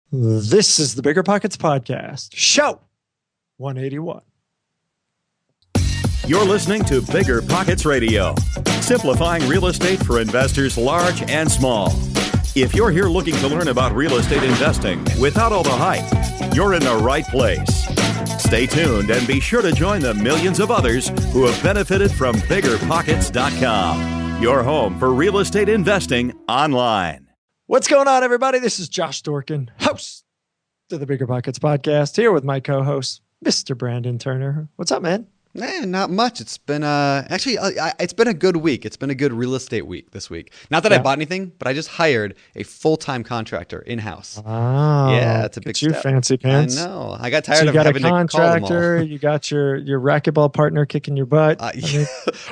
This is the BiggerPockets podcast, show 181. You're listening to BiggerPockets Radio, simplifying real estate for investors large and small. If you're here looking to learn about real estate investing without all the hype, you're in the right place. Stay tuned and be sure to join the millions of others who have benefited from BiggerPockets.com, your home for real estate investing online. What's going on, everybody? This is Josh Dorkin, host of the BiggerPockets podcast, here with my co-host, Mr. Brandon Turner. What's up, man? Not much. It's been it's been a good week. It's been a good real estate week this week. Not that I bought anything, but I just hired a full-time contractor in-house. Oh, yeah, it's a big step. You fancy pants. I know. I got tired of having to call them all. You got a contractor. You got your racquetball partner kicking your butt.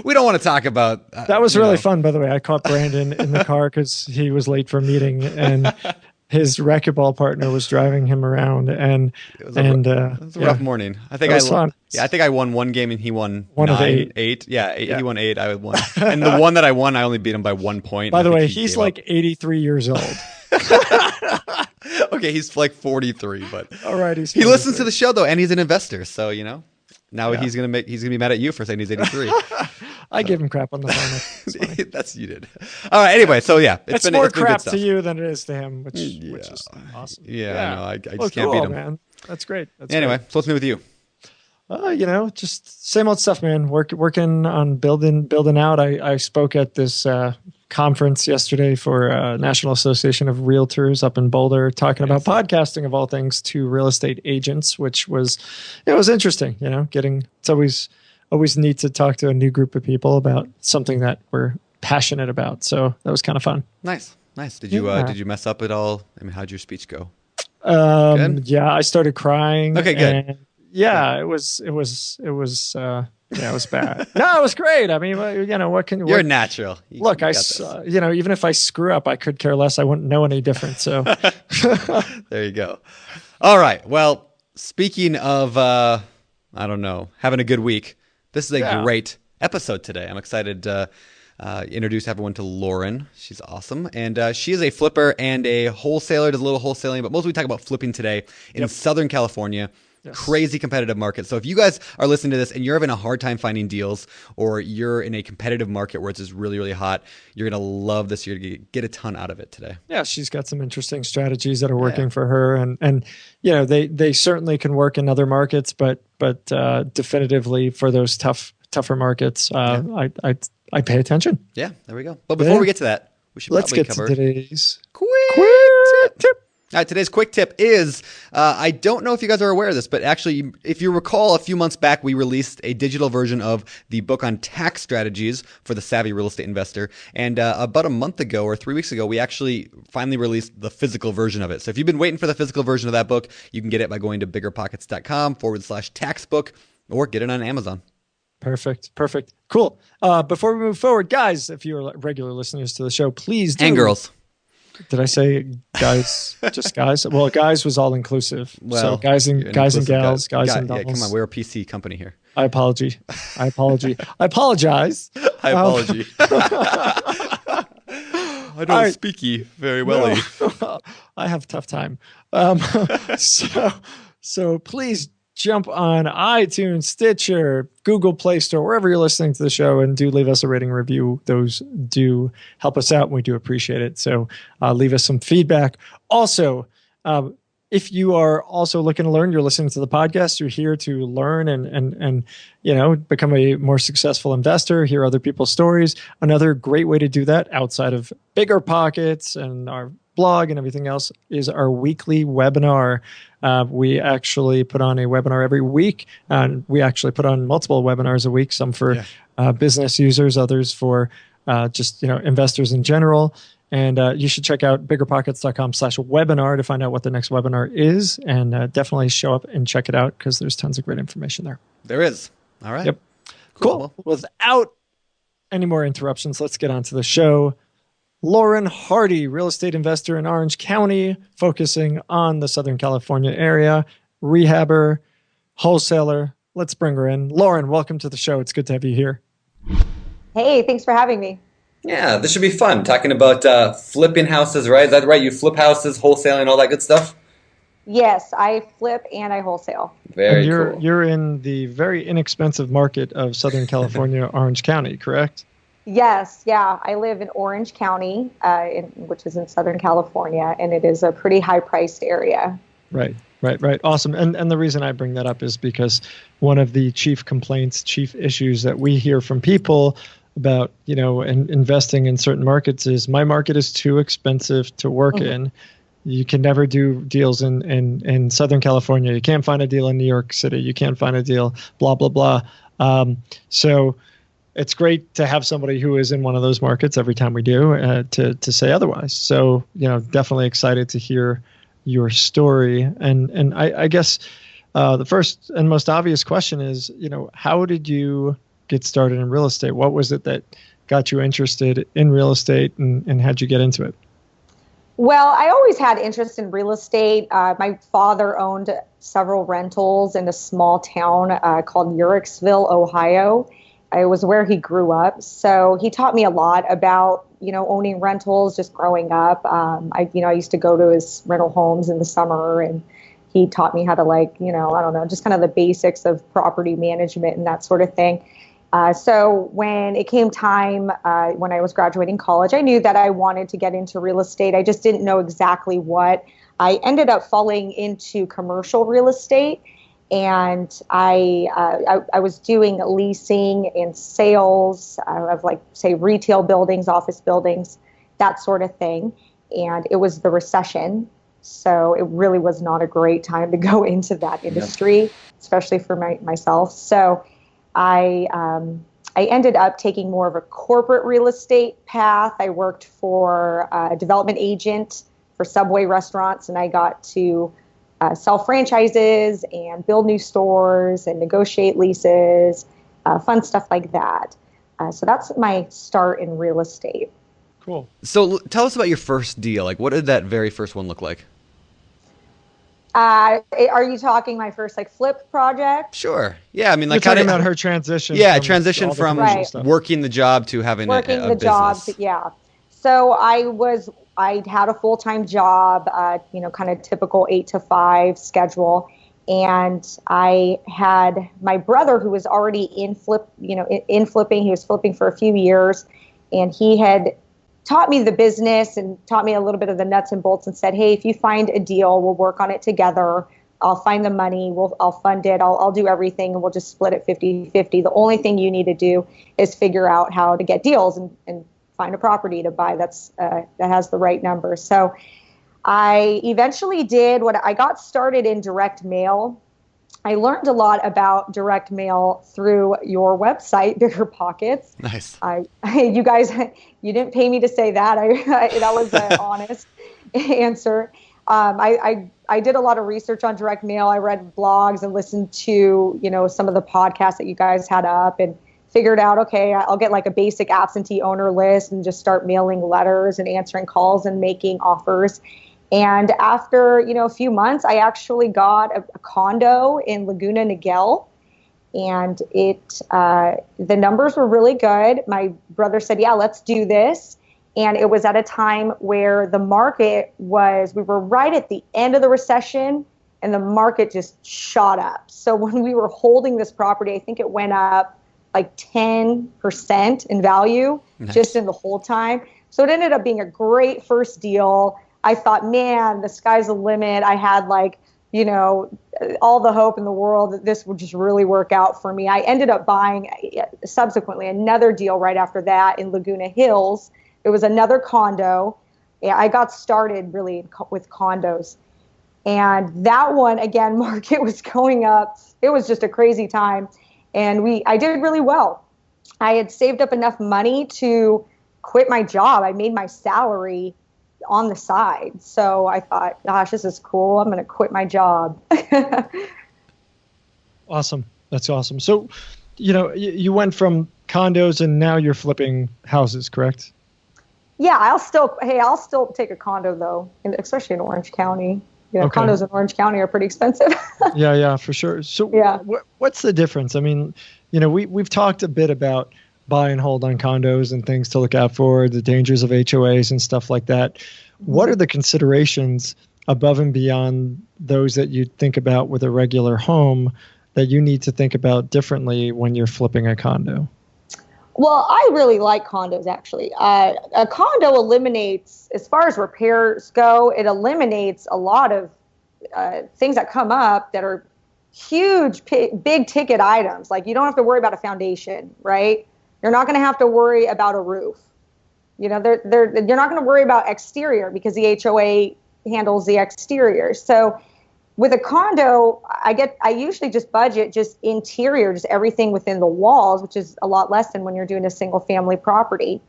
We don't want to talk about. That was really fun, by the way. I caught Brandon in the car because he was late for a meeting, and his racquetball partner was driving him around, and it was a rough morning. I think I think I won one game and he won one of eight. Yeah, he won 8. I won, and the one that I won, I only beat him by 1 point. By the way, he's like 83 years old. Okay, he's like 43, but all right, he listens to the show though, and he's an investor, so now he's gonna be mad at you for saying he's 83. I give him crap on the phone. That's you did. All right. Anyway, so yeah, it's more crap to you than it is to him, which is awesome. Yeah, I know. I just can't beat him, man. That's great. Anyway, so what's new with you? Just same old stuff, man. Working on building out. I spoke at this conference yesterday for National Association of Realtors up in Boulder, talking about podcasting of all things to real estate agents, which was interesting. It's always neat to talk to a new group of people about something that we're passionate about. So that was kind of fun. Nice. Did you mess up at all? I mean, how'd your speech go? Good? Yeah, I started crying. Okay, good. Yeah, it was bad. No, it was great. I mean, what can you? You're natural. Look, even if I screw up, I could care less. I wouldn't know any different. So there you go. All right. Well, speaking of, having a good week. This is a great episode today. I'm excited to introduce everyone to Lauren. She's awesome. And she is a flipper and a wholesaler, does a little wholesaling, but mostly we talk about flipping today in Southern California. Yes. Crazy competitive market. So if you guys are listening to this and you're having a hard time finding deals, or you're in a competitive market where it's just really, really hot, you're going to love this. You're going to get a ton out of it today. Yeah, she's got some interesting strategies that are working for her. And they certainly can work in other markets, but definitively for those tougher markets, I pay attention. Yeah, there we go. But before we get to that, we should Let's probably get cover to today's quick tip. All right, today's quick tip is, I don't know if you guys are aware of this, but actually, if you recall, a few months back, we released a digital version of the book on tax strategies for the savvy real estate investor. And about a month ago or 3 weeks ago, we actually finally released the physical version of it. So if you've been waiting for the physical version of that book, you can get it by going to BiggerPockets.com/taxbook or get it on Amazon. Perfect. Cool. Before we move forward, guys, if you're regular listeners to the show, please do. And girls. Did I say guys? Just guys? Well, guys was all inclusive. Well, so guys and gals, guys and dolls. Yeah, come on, we're a PC company here. I apologize. I apologize. I don't speak very well. No. I have a tough time. So please jump on iTunes, Stitcher, Google Play Store, wherever you're listening to the show, and do leave us a rating review. Those do help us out, and we do appreciate it. So leave us some feedback. Also, if you are also looking to learn, you're listening to the podcast, you're here to learn and become a more successful investor, hear other people's stories. Another great way to do that outside of BiggerPockets and our blog and everything else is our weekly webinar. We actually put on a webinar every week, and we actually put on multiple webinars a week, some for business users, others for just investors in general. And you should check out BiggerPockets.com/webinar to find out what the next webinar is, and definitely show up and check it out because there's tons of great information there. There is. All right. Yep. Cool. Without any more interruptions, let's get on to the show. Lauren Hardy, real estate investor in Orange County, focusing on the Southern California area, rehabber, wholesaler. Let's bring her in. Lauren, welcome to the show. It's good to have you here. Hey, thanks for having me. Yeah, this should be fun. Talking about flipping houses, right? Is that right? You flip houses, wholesaling, all that good stuff? Yes, I flip and I wholesale. And you're in the very inexpensive market of Southern California, Orange County, correct? Yes, yeah. I live in Orange County, which is in Southern California, and it is a pretty high-priced area. Right. Awesome. And the reason I bring that up is because one of the chief issues that we hear from people about, investing in certain markets is my market is too expensive to work in. You can never do deals in Southern California. You can't find a deal in New York City. You can't find a deal, blah, blah, blah. So it's great to have somebody who is in one of those markets every time we do to say otherwise. So, definitely excited to hear your story. And I guess the first and most obvious question is, how did you get started in real estate? What was it that got you interested in real estate and how'd you get into it? Well, I always had interest in real estate. My father owned several rentals in a small town called Uricksville, Ohio. It was where he grew up. So he taught me a lot about, owning rentals just growing up. I used to go to his rental homes in the summer, and he taught me how to I don't know, just kind of the basics of property management and that sort of thing. So when it came time, when I was graduating college, I knew that I wanted to get into real estate. I just didn't know exactly what. I ended up falling into commercial real estate, and I was doing leasing and sales of say retail buildings, office buildings, that sort of thing. And it was the recession. So it really was not a great time to go into that industry, especially for myself. So I ended up taking more of a corporate real estate path. I worked for a development agent for Subway restaurants, and I got to sell franchises and build new stores and negotiate leases, fun stuff like that. So that's my start in real estate. Cool. So tell us about your first deal. What did that very first one look like? Are you talking my first flip project? Sure. Yeah, I mean, you're talking about her transition. Yeah, transition from working the job to having a business. Job. Yeah. So I had a full-time job, kind of typical 8 to 5 schedule, and I had my brother who was already in flipping. He was flipping for a few years, and he had taught me the business and taught me a little bit of the nuts and bolts and said, hey, if you find a deal, we'll work on it together. I'll find the money. I'll fund it. I'll do everything, and we'll just split it 50-50. The only thing you need to do is figure out how to get deals and find a property to buy that has the right number. So I eventually did I got started in direct mail. I learned a lot about direct mail through your website, BiggerPockets. Nice. You guys, you didn't pay me to say that. That was an honest answer. I did a lot of research on direct mail. I read blogs and listened to, some of the podcasts that you guys had up, and figured out, okay, I'll get a basic absentee owner list and just start mailing letters and answering calls and making offers. And after, a few months, I actually got a condo in Laguna Niguel, and the numbers were really good. My brother said, yeah, let's do this. And it was at a time where the market we were right at the end of the recession, and the market just shot up. So when we were holding this property, I think it went up 10% in value. Nice. Just in the whole time. So it ended up being a great first deal. I thought, man, the sky's the limit. I had all the hope in the world that this would just really work out for me. I ended up buying subsequently another deal right after that in Laguna Hills. It was another condo. I got started really with condos. And that one, again, market was going up. It was just a crazy time. And I did really well. I had saved up enough money to quit my job. I made my salary on the side. So I thought, gosh, this is cool. I'm going to quit my job. Awesome. That's awesome. So, you went from condos and now you're flipping houses, correct? Yeah, I'll still take a condo though, especially in Orange County. Okay. Condos in Orange County are pretty expensive. Yeah, for sure. So yeah. What's the difference? I mean, we've talked a bit about buy and hold on condos and things to look out for, the dangers of HOAs and stuff like that. What are the considerations above and beyond those that you think about with a regular home that you need to think about differently when you're flipping a condo? Well, I really like condos, actually. A condo eliminates, as far as repairs go, it eliminates a lot of things that come up that are huge, big ticket items. Like, you don't have to worry about a foundation, right? You're not going to have to worry about a roof. You're not going to worry about exterior because the HOA handles the exterior. So with a condo, I usually just budget just interior, just everything within the walls, which is a lot less than when you're doing a single family property.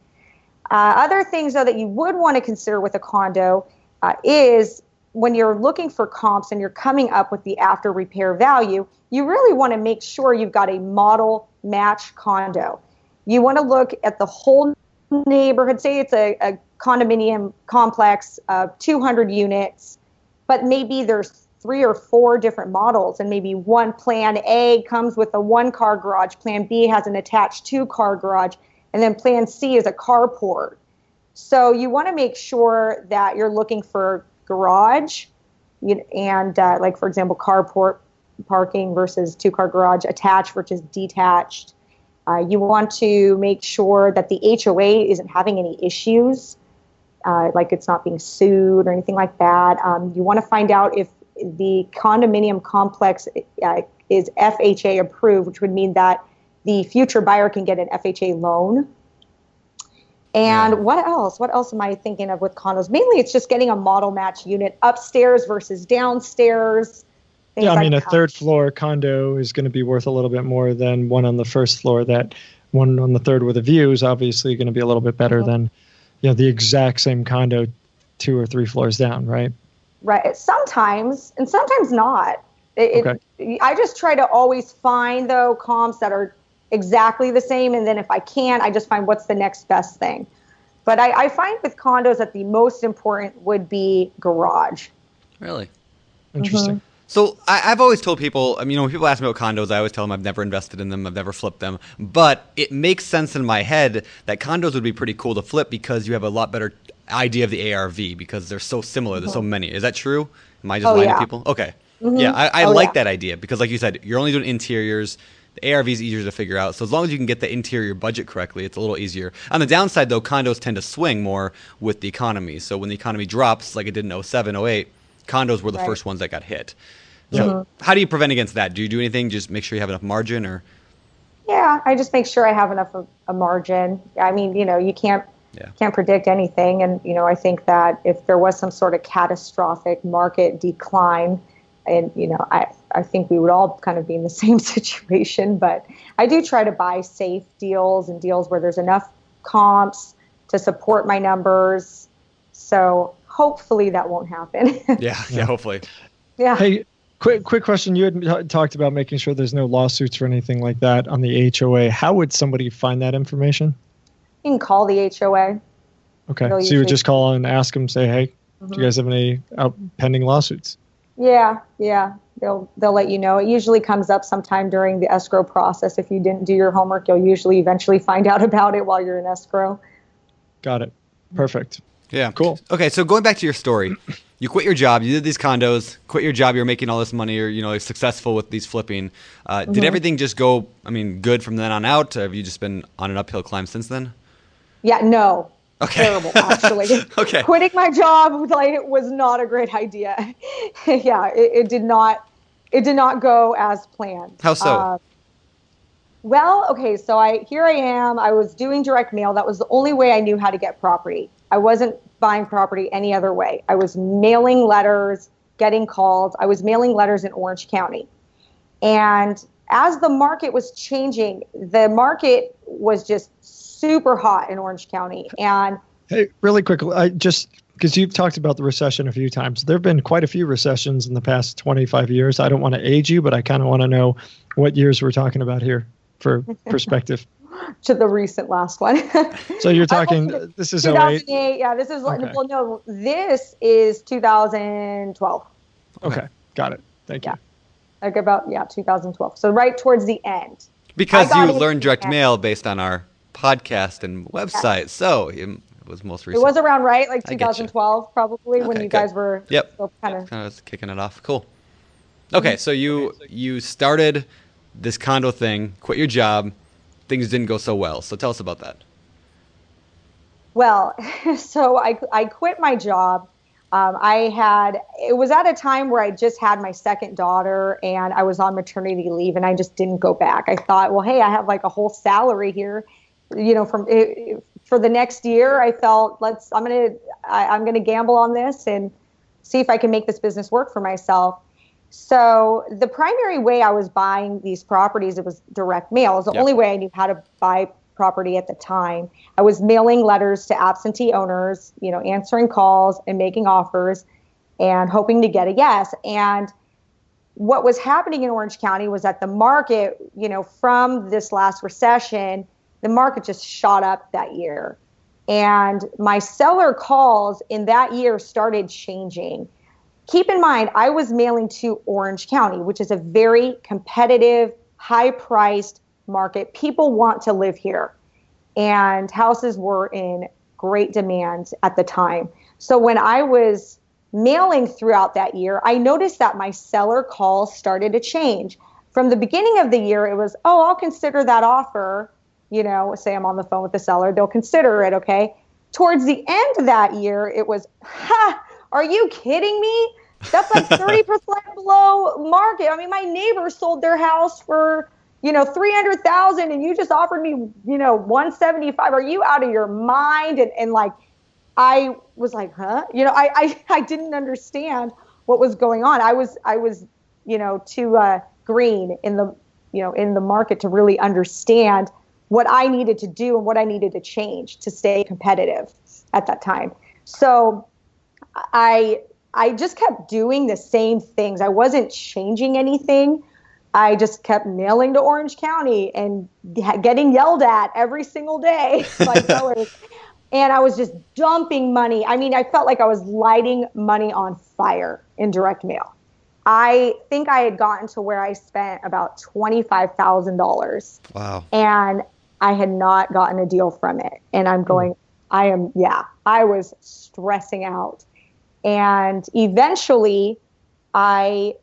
Other things, though, that you would want to consider with a condo is when you're looking for comps and you're coming up with the after repair value, you really want to make sure you've got a model match condo. You want to look at the whole neighborhood. Say it's a condominium complex of 200 units, but maybe there's 3 or 4 different models, and maybe one plan A comes with a 1-car garage, plan B has an attached 2-car garage, and then plan C is a carport. So you want to make sure that you're looking for garage and like, for example, carport parking versus 2-car garage, attached versus detached. You want to make sure that the HOA isn't having any issues, like it's not being sued or anything like that. You want to find out if the condominium complex is FHA approved, which would mean that the future buyer can get an FHA loan. And what else? What else am I thinking of with condos? Mainly, it's just getting a model match unit, upstairs versus downstairs. Yeah, I mean, a third floor condo is going to be worth a little bit more than one on the first floor. That one on the third with a view is obviously going to be a little bit better than, the exact same condo 2 or 3 floors down, right? Right. Sometimes, and sometimes not. I just try to always find, though, comps that are exactly the same. And then if I can't, I just find what's the next best thing. But I find with condos that the most important would be garage. Really? Interesting. So I've always told people, when people ask me about condos, I always tell them I've never invested in them, I've never flipped them. But it makes sense in my head that condos would be pretty cool to flip because you have a lot better idea of the ARV because they're so similar. There's so many. Is that true? Am I just lying to people? Okay. Yeah, I like that idea because, like you said, you're only doing interiors. The ARV is easier to figure out. So as long as you can get the interior budget correctly, it's a little easier. On the downside, though, condos tend to swing more with the economy. So when the economy drops, like it did in 07, 08, condos were the first ones that got hit. So how do you prevent against that? Do you do anything? Just make sure you have enough margin, or? Yeah, I just make sure I have enough of a margin. I mean, you can't predict anything. And, I think that if there was some sort of catastrophic market decline, and, I think we would all kind of be in the same situation. But I do try to buy safe deals and deals where there's enough comps to support my numbers. So hopefully that won't happen. Yeah, hopefully. Yeah. Hey, quick question. You had talked about making sure there's no lawsuits or anything like that on the HOA. How would somebody find that information? You can call the HOA. Okay. So you would just call and ask them, say, hey, do you guys have any pending lawsuits? Yeah. They'll let you know. It usually comes up sometime during the escrow process. If you didn't do your homework, you'll usually eventually find out about it while you're in escrow. Got it. Perfect. Yeah. Cool. Okay, so going back to your story, you quit your job, you did these condos, quit your job, you're making all this money, you're successful with these flipping. Did everything just go, good from then on out? Have you just been on an uphill climb since then? Yeah, no. Okay. Terrible, actually. Okay. Quitting my job was not a great idea. Yeah, it did not go as planned. How so? Well, okay, so here I am. I was doing direct mail. That was the only way I knew how to get property. I wasn't buying property any other way. I was mailing letters, getting calls. I was mailing letters in Orange County. And as the market was changing, the market was just super hot in Orange County. And hey, really quickly, because you've talked about the recession a few times. There have been quite a few recessions in the past 25 years. I don't want to age you, but I kind of want to know what years we're talking about here for perspective. To the recent last one. So you're talking, this is 2008. Yeah, this is, okay. Well, no, this is 2012. Okay, got it. Thank you. Like about, 2012. So right towards the end. Because you learned direct mail based on our podcast and website. So was most It recent. was around, right? Like I get you. 2012, probably, when Okay, you good. guys were Yep. still kind of. Kind of kicking it off. Cool. Okay, so you started this condo thing, quit your job. Things didn't go so well. So tell us about that. Well, so I quit my job. It was at a time where I just had my second daughter and I was on maternity leave and I just didn't go back. I thought, well, hey, I have like a whole salary here, for the next year. I felt I'm going to gamble on this and see if I can make this business work for myself. So the primary way I was buying these properties, it was direct mail. It was the only way I knew how to buy property at the time. I was mailing letters to absentee owners, answering calls and making offers and hoping to get a yes. And what was happening in Orange County was that the market, from this last recession, the market just shot up that year. And my seller calls in that year started changing. Keep in mind, I was mailing to Orange County, which is a very competitive, high-priced market. People want to live here, and houses were in great demand at the time. So when I was mailing throughout that year, I noticed that my seller calls started to change. From the beginning of the year, it was, oh, I'll consider that offer. Say I'm on the phone with the seller, they'll consider it, okay? Towards the end of that year, it was, are you kidding me? That's like 30% below market. I mean, my neighbor sold their house for, $300,000 and you just offered me, $175. Are you out of your mind? And like, I was like, huh? I didn't understand what was going on. I was, too green in the market to really understand what I needed to do and what I needed to change to stay competitive at that time. So I just kept doing the same things. I wasn't changing anything. I just kept mailing to Orange County and getting yelled at every single day by sellers. And I was just dumping money. I mean, I felt like I was lighting money on fire in direct mail. I think I had gotten to where I spent about $25,000. Wow. And I had not gotten a deal from it. And I'm going, I was stressing out. And eventually I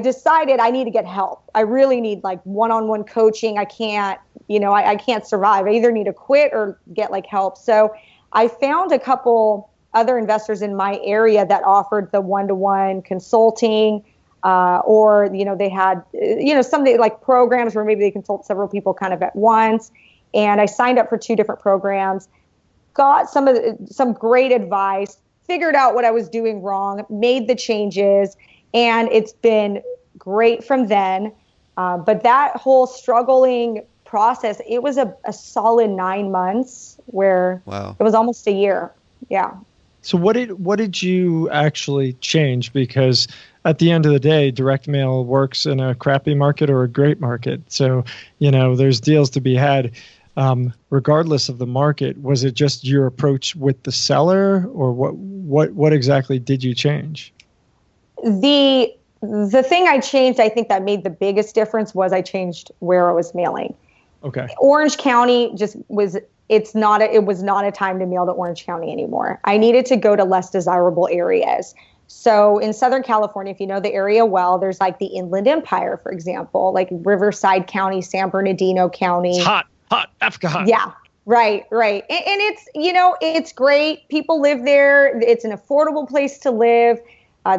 decided I need to get help. I really need like one-on-one coaching. I can't, I can't survive. I either need to quit or get like help. So I found a couple other investors in my area that offered the one-to-one consulting, or, they had, some like programs where maybe they consult several people kind of at once. And I signed up for 2 different programs, got some great advice, figured out what I was doing wrong, made the changes, and it's been great from then. But that whole struggling process, it was a solid 9 months where It was almost a year. Yeah. So what did you actually change? Because at the end of the day, direct mail works in a crappy market or a great market. So, there's deals to be had. Regardless of the market. Was it just your approach with the seller, or what exactly did you change? The thing I changed, I think that made the biggest difference, was I changed where I was mailing. Okay. Orange County it was not a time to mail to Orange County anymore. I needed to go to less desirable areas. So in Southern California, if you know the area well, there's like the Inland Empire, for example, like Riverside County, San Bernardino County. It's hot, Africa hot. Yeah. Right. And it's, it's great. People live there. It's an affordable place to live.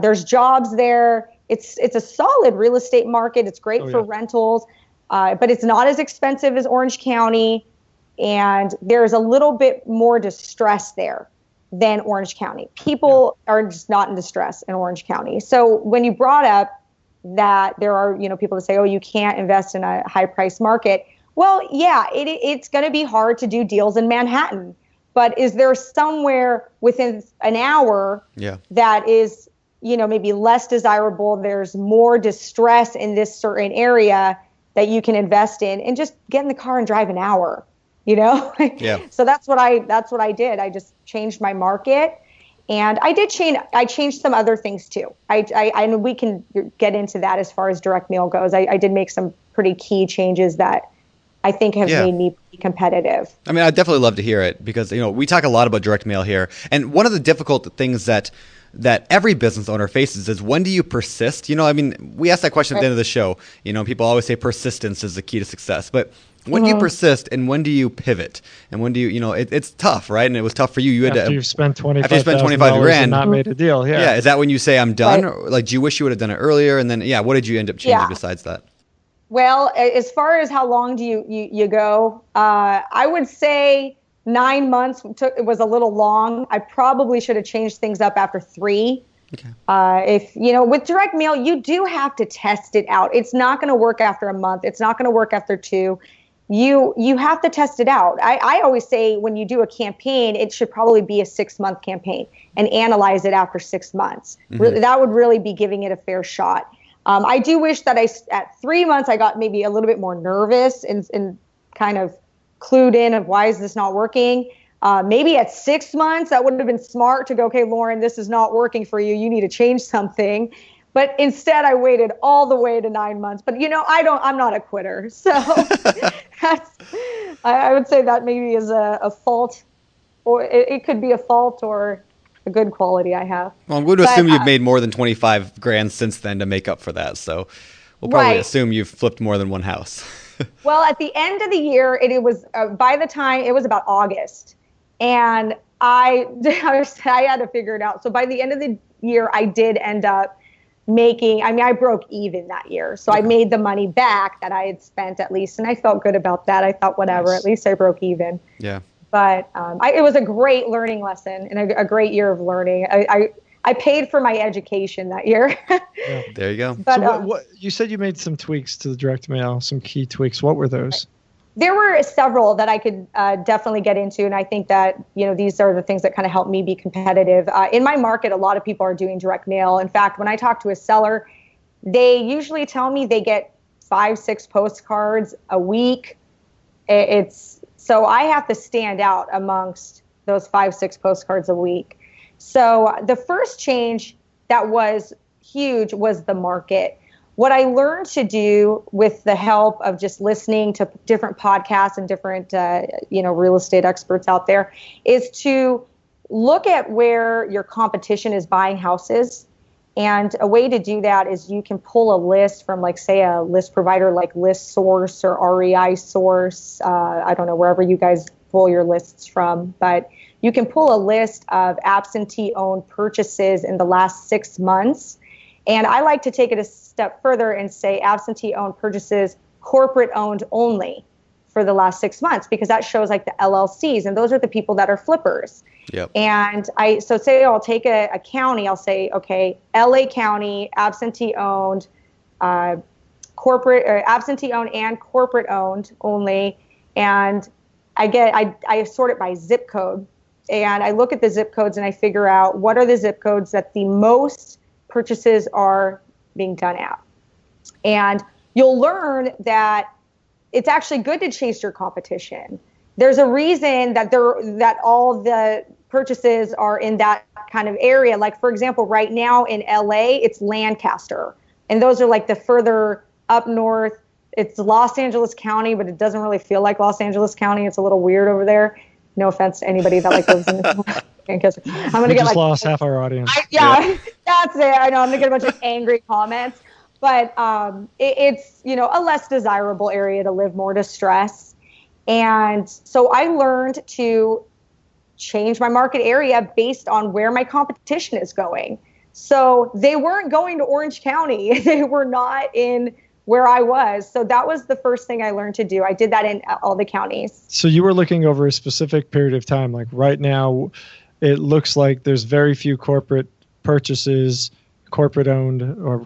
There's jobs there. It's a solid real estate market. It's great for rentals, but it's not as expensive as Orange County. And there's a little bit more distress there than Orange County. People are just not in distress in Orange County. So when you brought up that there are, people that say, oh, you can't invest in a high price market. Well, yeah, it's going to be hard to do deals in Manhattan, but is there somewhere within an hour that is, maybe less desirable? There's more distress in this certain area that you can invest in, and just get in the car and drive an hour, Yeah. So that's what I did. I just changed my market, and I changed some other things too. I know we can get into that as far as direct mail goes. I did make some pretty key changes that I think have made me be competitive. I mean, I'd definitely love to hear it because, we talk a lot about direct mail here. And one of the difficult things that every business owner faces is, when do you persist? I mean, we ask that question at the end of the show. People always say persistence is the key to success. But when do you persist, and when do you pivot? And when do you, it's tough, right? And it was tough for you. You had you've spent $25,000 and not made a deal. Yeah. Yeah. Is that when you say I'm done? Or, like, do you wish you would have done it earlier? And then, what did you end up changing besides that? Well, as far as how long do you go, I would say 9 months it was a little long. I probably should have changed things up after 3. Okay. With direct mail, you do have to test it out. It's not going to work after a month. It's not going to work after 2. You have to test it out. I always say when you do a campaign, it should probably be a 6-month campaign and analyze it after 6 months. Mm-hmm. That would really be giving it a fair shot. I do wish that at 3 months, I got maybe a little bit more nervous and kind of clued in of why is this not working. Maybe at 6 months, that would have been smart to go, okay, Lauren, this is not working for you. You need to change something. But instead, I waited all the way to 9 months. But, I'm not a quitter. So I would say that maybe is a fault, or it could be a fault or a good quality I have. Well, I'm going to assume you've made more than $25,000 since then to make up for that. So we'll probably assume you've flipped more than one house. Well, at the end of the year, it was by the time it was about August, and I had to figure it out. So by the end of the year, I did end up I broke even that year. So I made the money back that I had spent at least. And I felt good about that. I thought, whatever, at least I broke even. Yeah. But it was a great learning lesson and a great year of learning. I paid for my education that year. Yeah. There you go. But, so what you said you made some tweaks to the direct mail, some key tweaks. What were those? There were several that I could definitely get into. And I think that, these are the things that kind of help me be competitive. In my market, a lot of people are doing direct mail. In fact, when I talk to a seller, they usually tell me they get 5-6 postcards a week. So I have to stand out amongst those 5-6 postcards a week. So the first change that was huge was the market. What I learned to do with the help of just listening to different podcasts and different, real estate experts out there is to look at where your competition is buying houses. And a way to do that is you can pull a list from, like, say, a list provider like List Source or REI Source. I don't know, wherever you guys pull your lists from, but you can pull a list of absentee-owned purchases in the last 6 months. And I like to take it a step further and say absentee-owned purchases, corporate-owned only for the last 6 months, because that shows like the LLCs, and those are the people that are flippers. Yep. And say I'll take a county, I'll say, okay, LA County, absentee-owned, corporate, or absentee-owned and corporate-owned only, and I sort it by zip code, and I look at the zip codes and I figure out what are the zip codes that the most purchases are being done at. And you'll learn that it's actually good to chase your competition. There's a reason that all the purchases are in that kind of area. Like, for example, right now in LA, it's Lancaster. And those are like the further up north. It's Los Angeles County, but it doesn't really feel like Los Angeles County. It's a little weird over there. No offense to anybody that lives in Lancaster. I'm gonna get lost half our audience. That's it. I know I'm gonna get a bunch of angry comments, but it's a less desirable area to live, more distress, and so I learned to change my market area based on where my competition is going. So they weren't going to Orange County. They were not in where I was. So that was the first thing I learned to do. I did that in all the counties. So you were looking over a specific period of time. Like right now, it looks like there's very few corporate purchases, corporate owned, or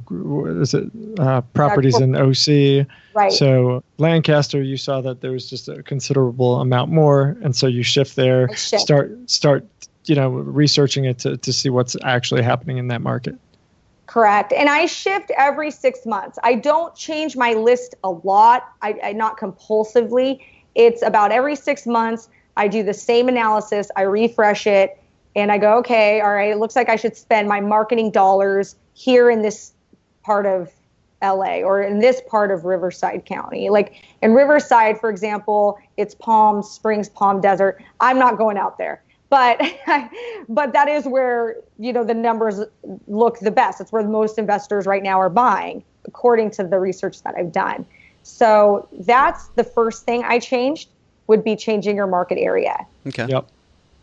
is it properties in OC? Right. So Lancaster, you saw that there was just a considerable amount more. And so you shift there, start researching it to see what's actually happening in that market. Correct. And I shift every 6 months. I don't change my list a lot. I not compulsively. It's about every 6 months. I do the same analysis. I refresh it and I go, okay, all right, it looks like I should spend my marketing dollars here in this part of LA or in this part of Riverside County. Like in Riverside, for example, it's Palm Springs, Palm Desert. I'm not going out there. But but that is where, the numbers look the best. It's where most investors right now are buying, according to the research that I've done. So that's the first thing I changed, would be changing your market area. Okay. Yep.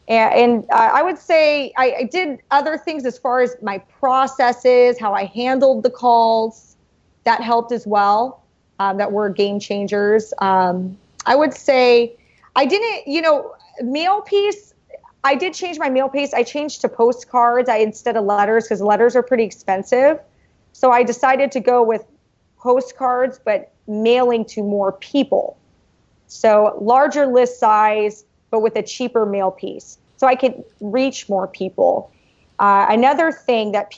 And I would say I did other things as far as my processes, how I handled the calls. That helped as well. That were game changers. I would say I didn't, mail piece. I did change my mail pace. I changed to postcards instead of letters, because letters are pretty expensive. So I decided to go with postcards, but mailing to more people. So larger list size, but with a cheaper mail piece. So I could reach more people. Another thing that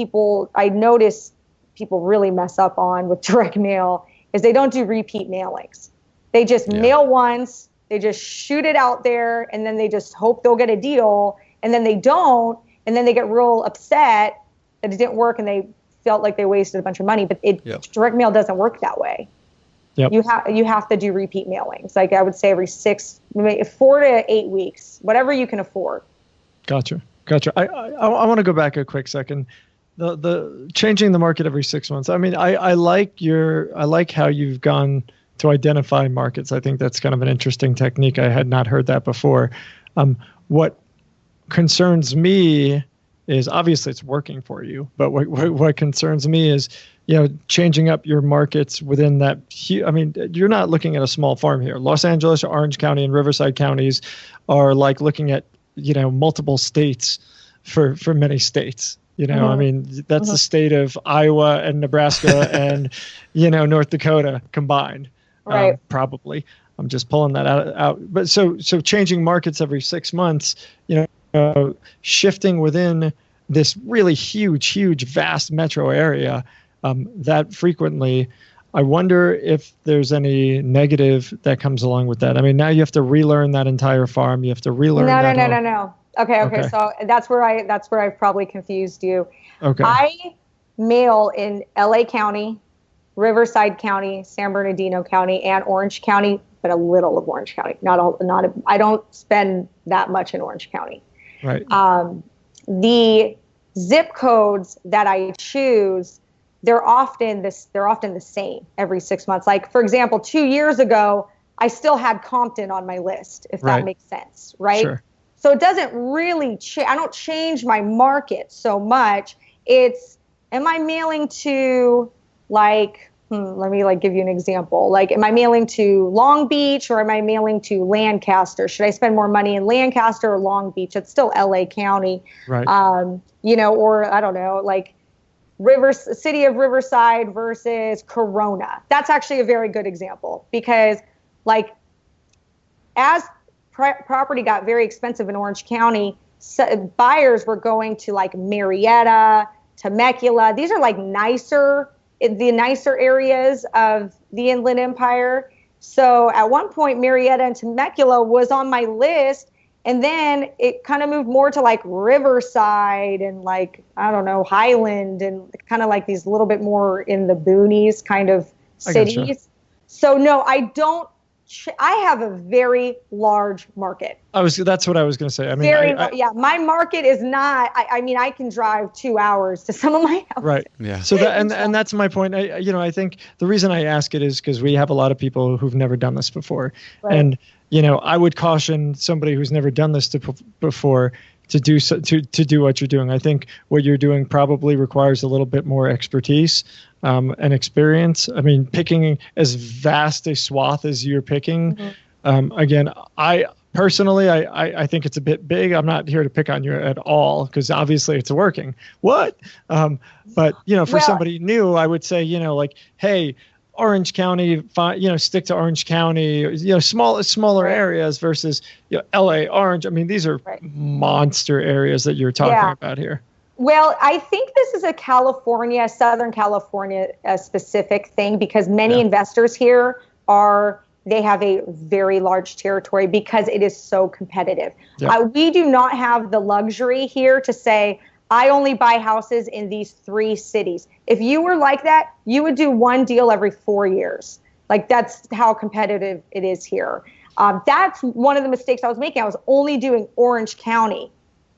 I notice people really mess up on with direct mail is they don't do repeat mailings. They just mail once. They just shoot it out there, and then they just hope they'll get a deal, and then they don't, and then they get real upset that it didn't work, and they felt like they wasted a bunch of money. But direct mail doesn't work that way. Yep. You have to do repeat mailings. Like I would say every 4 to 8 weeks, whatever you can afford. Gotcha. I want to go back a quick second. The changing the market every 6 months. I mean, I like how you've gone to identify markets. I think that's kind of an interesting technique. I had not heard that before. What concerns me is, obviously it's working for you, but what concerns me is, changing up your markets within that. I mean, you're not looking at a small farm here. Los Angeles, Orange County, and Riverside counties are like looking at, multiple states for many states. I mean, that's the state of Iowa and Nebraska and, North Dakota combined. Right. Probably. I'm just pulling that out. But so changing markets every 6 months, shifting within this really huge, vast metro area that frequently, I wonder if there's any negative that comes along with that. I mean, now you have to relearn that entire farm. You have to relearn No. Okay. So that's where I've probably confused you. Okay. I mail in LA County, Riverside County, San Bernardino County, and Orange County, but a little of Orange County. I don't spend that much in Orange County. Right. The zip codes that I choose, they're often the same every 6 months. Like, for example, 2 years ago, I still had Compton on my list, if that makes sense, right? Sure. So it doesn't really I don't change my market so much. It's, am I mailing to let me give you an example. Like, am I mailing to Long Beach or am I mailing to Lancaster? Should I spend more money in Lancaster or Long Beach? It's still LA County. Right. Or I don't know, like city of Riverside versus Corona. That's actually a very good example, because as property got very expensive in Orange County, buyers were going to Marietta, Temecula. These are the nicer areas of the Inland Empire. So at one point, Marietta and Temecula was on my list, and then it kind of moved more to Riverside and I don't know, Highland, and kind of these little bit more in the boonies kind of cities. Gotcha. So no, I don't. I have a very large market. That's what I was going to say. I mean, my market is not. I mean, I can drive 2 hours to some of my houses. Right. Yeah. So and that's my point. I think the reason I ask it is because we have a lot of people who've never done this before, right. And I would caution somebody who's never done this before to do what you're doing. I think what you're doing probably requires a little bit more expertise and experience. I mean, picking as vast a swath as you're picking. Mm-hmm. Again, I personally think it's a bit big. I'm not here to pick on you at all, because obviously it's working. What? But for somebody new, I would say, hey, Orange County, stick to Orange County, smaller areas versus LA, Orange. I mean, these are monster areas that you're talking about here. Well, I think this is a Southern California specific thing, because many investors here they have a very large territory because it is so competitive. Yeah. We do not have the luxury here to say, I only buy houses in these 3 cities. If you were like that, you would do one deal every 4 years. Like, that's how competitive it is here. That's one of the mistakes I was making. I was only doing Orange County.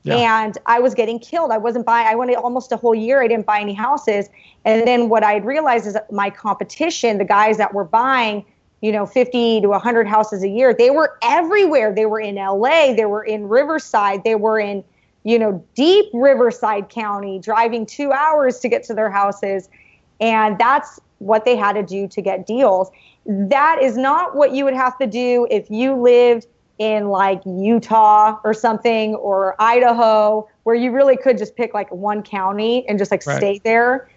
Yeah. And I was getting killed. I went almost a whole year. I didn't buy any houses. And then what I'd realized is that my competition, the guys that were buying, 50 to 100 houses a year, they were everywhere. They were in LA. They were in Riverside. They were in, deep Riverside County, driving 2 hours to get to their houses. And that's what they had to do to get deals. That is not what you would have to do if you lived in like Utah or something, or Idaho, where you really could just pick like one county and just like stay there.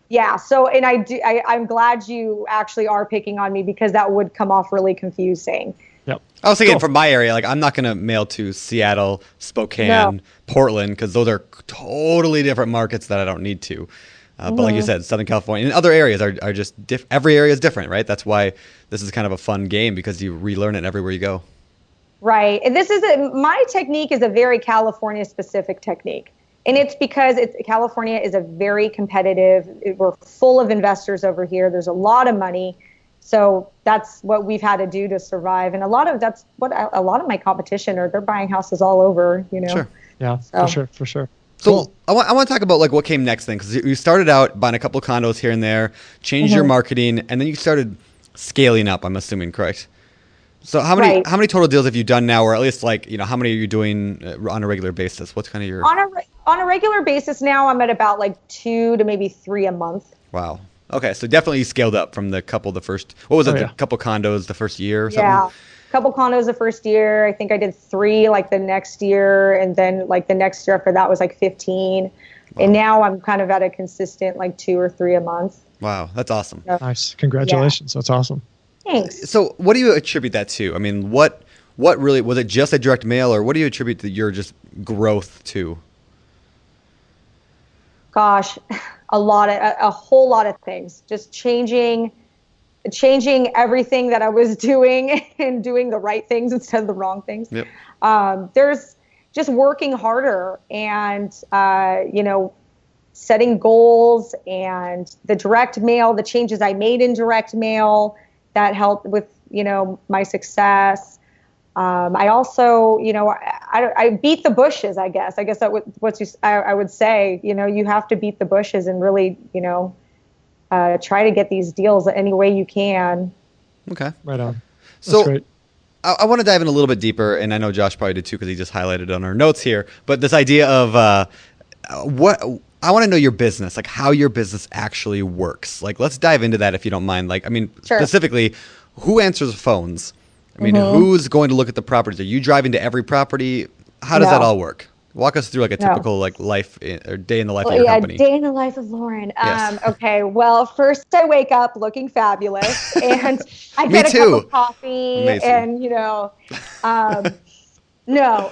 Yeah. So, and I'm glad you actually are picking on me, because that would come off really confusing. Yep. I was thinking from my area, like I'm not going to mail to Seattle, Spokane, Portland, because those are totally different markets that I don't need to. But like you said, Southern California and other areas are just every area is different, right? That's why this is kind of a fun game, because you relearn it everywhere you go. Right. And my technique is a very California specific technique. And it's because California is a very competitive, we're full of investors over here. There's a lot of money. So that's what we've had to do to survive. And that's what a lot of my competition they're buying houses all over, Sure. Yeah, for sure. So cool. I want to talk about like what came next then, because you started out buying a couple of condos here and there, changed your marketing, and then you started scaling up, I'm assuming, correct? So how many total deals have you done now, or at least like, how many are you doing on a regular basis? What's kind of your... On a regular basis now, I'm at about like 2 to maybe 3 a month. Wow. Okay, so definitely scaled up from the couple couple condos the first year or something? Yeah, a couple condos the first year. I think I did 3 like the next year, and then like the next year after that was like 15. Wow. And now I'm kind of at a consistent like 2 or 3 a month. Wow, that's awesome. So, nice. Congratulations. Yeah. That's awesome. Thanks. So what do you attribute that to? I mean, what really, was it just a direct mail, or what do you attribute your just growth to? Gosh, a whole lot of things. Just changing everything that I was doing and doing the right things instead of the wrong things. Yep. There's just working harder and, setting goals, and the direct mail, the changes I made in direct mail that helped with, my success. I also, I beat the bushes, I guess. I guess that I would say, you have to beat the bushes and really, try to get these deals any way you can. Okay. Right on. That's so great. I want to dive in a little bit deeper, and I know Josh probably did too, because he just highlighted it on our notes here. But this idea of I want to know your business, like how your business actually works. Like, let's dive into that if you don't mind. Like, I mean, sure. Specifically, who answers phones? I mean, who's going to look at the properties? Are you driving to every property? How does that all work? Walk us through like a typical like life or day in the life of your company. Day in the life of Lauren. Yes. Okay. Well, first I wake up looking fabulous, and I get a cup of coffee. Amazing. And no,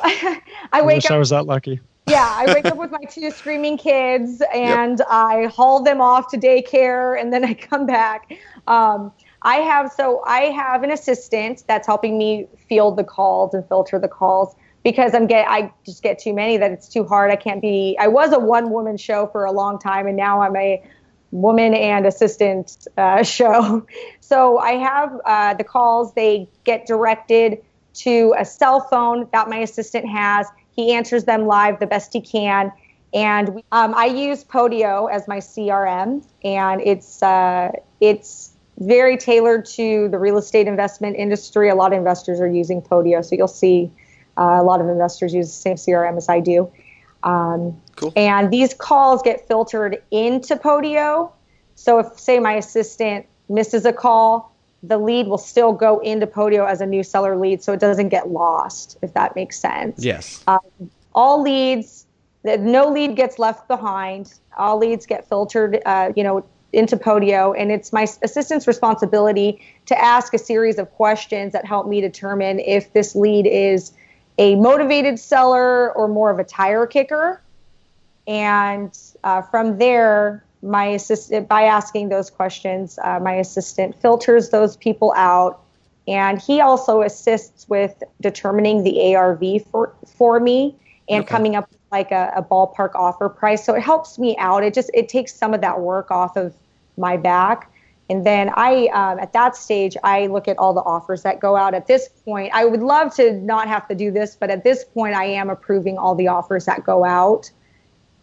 I wish I was that lucky. Yeah, I wake up with my 2 screaming kids, and I haul them off to daycare, and then I come back. I have an assistant that's helping me field the calls and filter the calls, because I just get too many that it's too hard. I was a one-woman show for a long time, and now I'm a woman and assistant show. So I have the calls, they get directed to a cell phone that my assistant has. He answers them live the best he can. And I use Podio as my CRM, and it's very tailored to the real estate investment industry. A lot of investors are using Podio, so you'll see a lot of investors use the same CRM as I do. Cool. And these calls get filtered into Podio. So if, say, my assistant misses a call, the lead will still go into Podio as a new seller lead, so it doesn't get lost, if that makes sense. Yes. All leads, no lead gets left behind. All leads get filtered, into Podio, and it's my assistant's responsibility to ask a series of questions that help me determine if this lead is a motivated seller or more of a tire kicker. And from there, my assistant, by asking those questions, my assistant filters those people out, and he also assists with determining the ARV for me and coming up with like a ballpark offer price. So it helps me out. It takes some of that work off of my back. And then at that stage, I look at all the offers that go out. At this point, I would love to not have to do this, but at this point, I am approving all the offers that go out.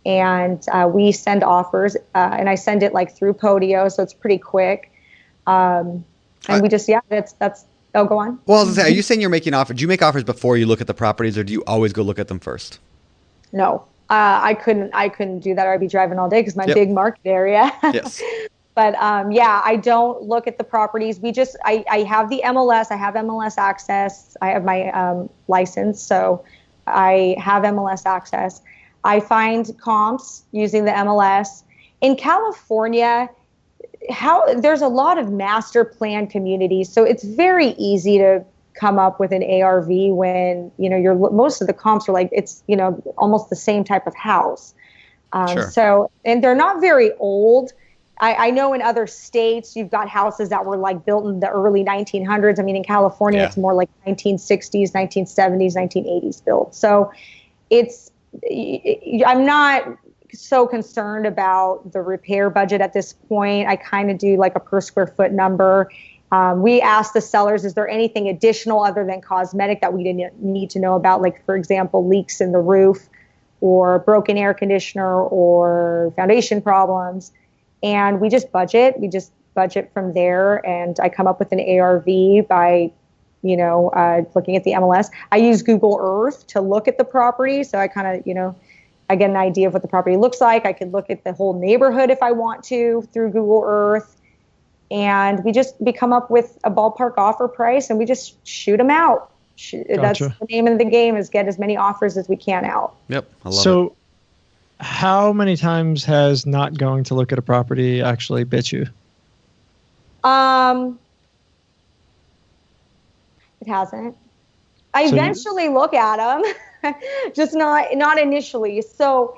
And we send offers, and I send it like through Podio, so it's pretty quick. And we just, that's, oh, go on. Well, I was gonna say, are you saying you're making offers? Do you make offers before you look at the properties, or do you always go look at them first? No, I couldn't do that, or I'd be driving all day because my big market area. Yes. But I don't look at the properties. I have the MLS. I have MLS access. I have my license, so I have MLS access. I find comps using the MLS. In California, there's a lot of master plan communities, so it's very easy to come up with an ARV when most of the comps are like it's almost the same type of house. Sure. So, and they're not very old. I know in other states you've got houses that were like built in the early 1900s. I mean, in California, it's more like 1960s, 1970s, 1980s built. So I'm not so concerned about the repair budget at this point. I kind of do like a per square foot number. We ask the sellers, is there anything additional other than cosmetic that we didn't need to know about? Like, for example, leaks in the roof or broken air conditioner or foundation problems. And we just budget. We just budget from there. And I come up with an ARV by, looking at the MLS. I use Google Earth to look at the property. So I kind of, I get an idea of what the property looks like. I could look at the whole neighborhood if I want to through Google Earth. And we come up with a ballpark offer price and we just shoot them out. Gotcha. That's the name of the game, is get as many offers as we can out. Yep. I love it. How many times has not going to look at a property actually bit you? It hasn't. I eventually look at them, just not initially. So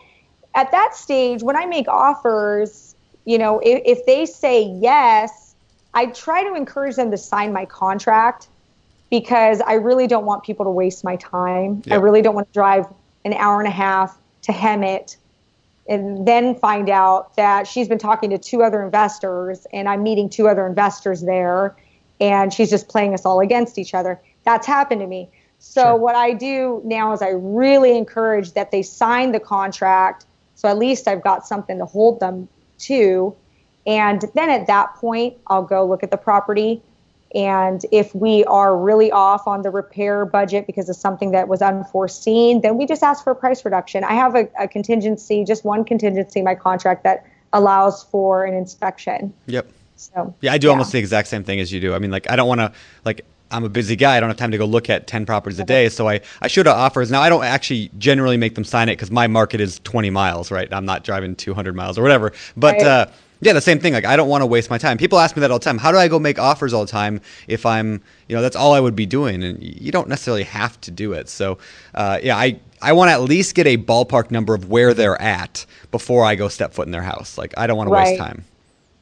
at that stage, when I make offers, if they say yes, I try to encourage them to sign my contract because I really don't want people to waste my time. Yep. I really don't want to drive an hour and a half to Hemet and then find out that she's been talking to two other investors and I'm meeting two other investors there and she's just playing us all against each other. That's happened to me. So what I do now is I really encourage that they sign the contract. So at least I've got something to hold them to. And then at that point, I'll go look at the property. And if we are really off on the repair budget because of something that was unforeseen, then we just ask for a price reduction. I have a contingency, just one contingency in my contract that allows for an inspection. Yep. So I do almost the exact same thing as you do. I mean, like, I don't want to, I'm a busy guy. I don't have time to go look at 10 properties a day. So I shoot out offers. Now, I don't actually generally make them sign it because my market is 20 miles, right? I'm not driving 200 miles or whatever. But the same thing. Like, I don't want to waste my time. People ask me that all the time. How do I go make offers all the time if I'm, that's all I would be doing? And you don't necessarily have to do it. So, I want to at least get a ballpark number of where they're at before I go step foot in their house. Like, I don't want to waste time.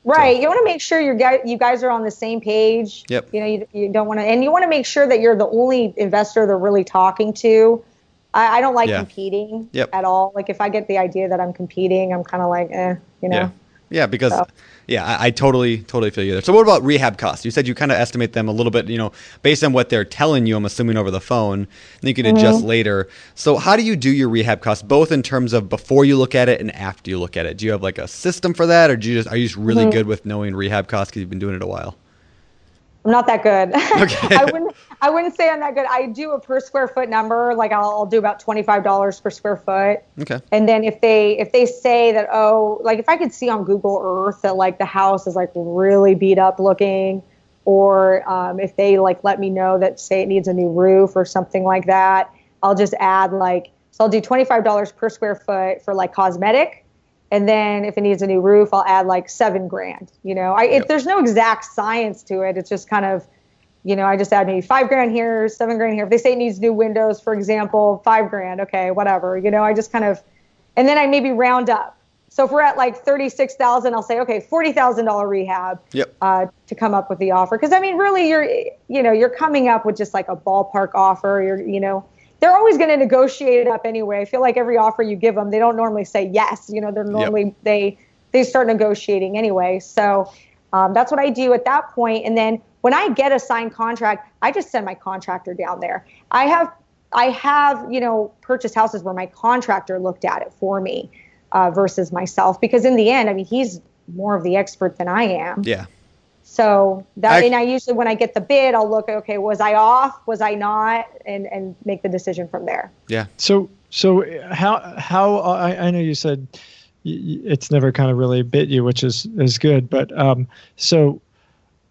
Right. So. You want to make sure you guys are on the same page. Yep. You don't want to, and you want to make sure that you're the only investor they're really talking to. I don't like competing at all. Like, if I get the idea that I'm competing, I'm kind of like, Yeah, because I totally feel you there. So what about rehab costs? You said you kind of estimate them a little bit, based on what they're telling you, I'm assuming over the phone, and you can adjust later. So how do you do your rehab costs, both in terms of before you look at it and after you look at it? Do you have like a system for that, or are you just really good with knowing rehab costs because you've been doing it a while? I'm not that good. Okay. I wouldn't say I'm that good. I do a per square foot number. Like, I'll do about $25 per square foot. Okay. And then if they say that, if I could see on Google Earth that like the house is like really beat up looking, or if they let me know that say it needs a new roof or something like that, I'll just add so I'll do $25 per square foot for like cosmetic. And then if it needs a new roof, I'll add like $7,000. There's no exact science to it. It's just kind of, I just add maybe $5,000 here, $7,000 here. If they say it needs new windows, for example, $5,000, okay, whatever. I just kind of, and then I maybe round up. So if we're at like 36,000, I'll say, okay, $40,000 rehab to come up with the offer. Because I mean, really, you're coming up with just like a ballpark offer. they're always going to negotiate it up anyway. I feel like every offer you give them, they don't normally say yes. They're normally, they start negotiating anyway. So that's what I do at that point. And then when I get a signed contract, I just send my contractor down there. I have, purchased houses where my contractor looked at it for me versus myself, because in the end, I mean, he's more of the expert than I am. Yeah. So and I usually, when I get the bid, I'll look, okay, was I off? Was I not? And make the decision from there. Yeah. So how I know you said it's never kind of really bit you, which is good. But so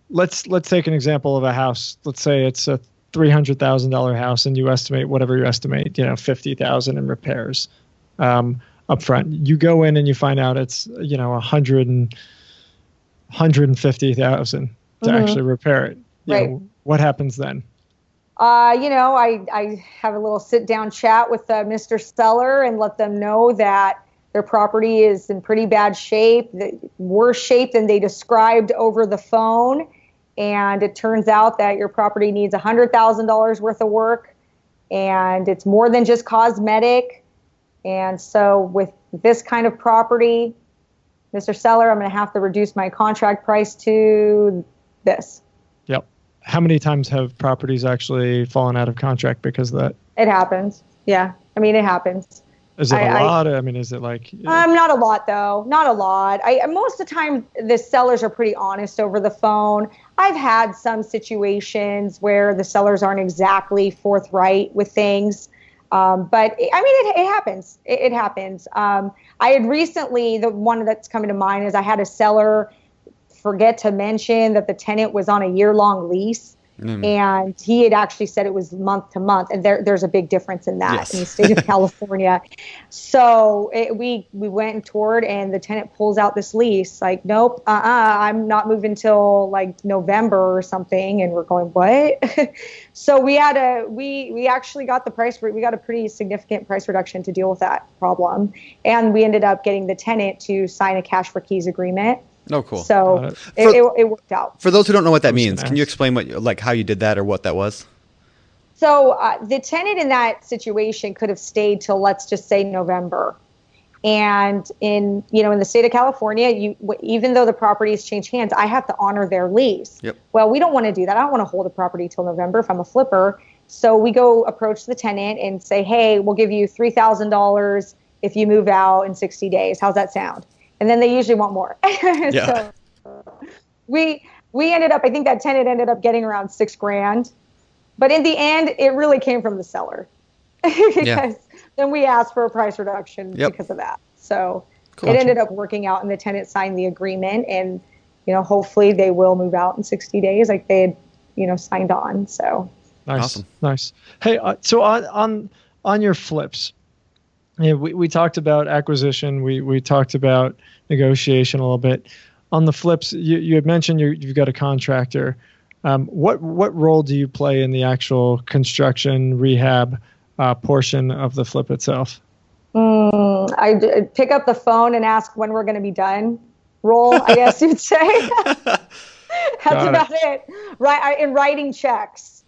let's take an example of a house. Let's say it's a $300,000 house, and you estimate whatever you estimate, $50,000 in repairs up front. You go in and you find out it's $150,000 to actually repair it. Right. What happens then? I have a little sit down chat with Mr. Seller and let them know that their property is in pretty bad shape, worse shape than they described over the phone. And it turns out that your property needs $100,000 worth of work, and it's more than just cosmetic. And so with this kind of property, Mr. Seller, I'm going to have to reduce my contract price to this. Yep. How many times have properties actually fallen out of contract because of that? It happens. Yeah. I mean, it happens. Is it a lot? I mean, is it like... not a lot, though. Not a lot. Most of the time, the sellers are pretty honest over the phone. I've had some situations where the sellers aren't exactly forthright with things. But I mean, it happens. It happens. I had recently, the one that's coming to mind is I had a seller forget to mention that the tenant was on a year-long lease. And he had actually said it was month to month, and there's a big difference in that in the state of California. So we went and toured, and the tenant pulls out this lease like, nope, I'm not moving till like November or something. And we're going, what? So we actually got we got a pretty significant price reduction to deal with that problem, and we ended up getting the tenant to sign a cash for keys agreement. Oh, cool. So it worked out. For those who don't know what that means, can you explain how you did that or what that was? So the tenant in that situation could have stayed till, let's just say, November. And in the state of California, even though the property has changed hands, I have to honor their lease. Yep. Well, we don't want to do that. I don't want to hold a property till November if I'm a flipper. So we go approach the tenant and say, hey, we'll give you $3,000 if you move out in 60 days. How's that sound? And then they usually want more. Yeah. So we ended up, I think that tenant ended up getting around $6,000. But in the end, it really came from the seller. Because then we asked for a price reduction because of that. So it ended up working out, and the tenant signed the agreement, and hopefully they will move out in 60 days like they had signed on. So nice. Awesome. Nice. Hey, so on your flips, we talked about acquisition. We talked about negotiation a little bit. On the flips, you had mentioned you've got a contractor. What role do you play in the actual construction rehab portion of the flip itself? I pick up the phone and ask when we're going to be done. Role, I guess you'd say. That's about it. Right, in writing checks.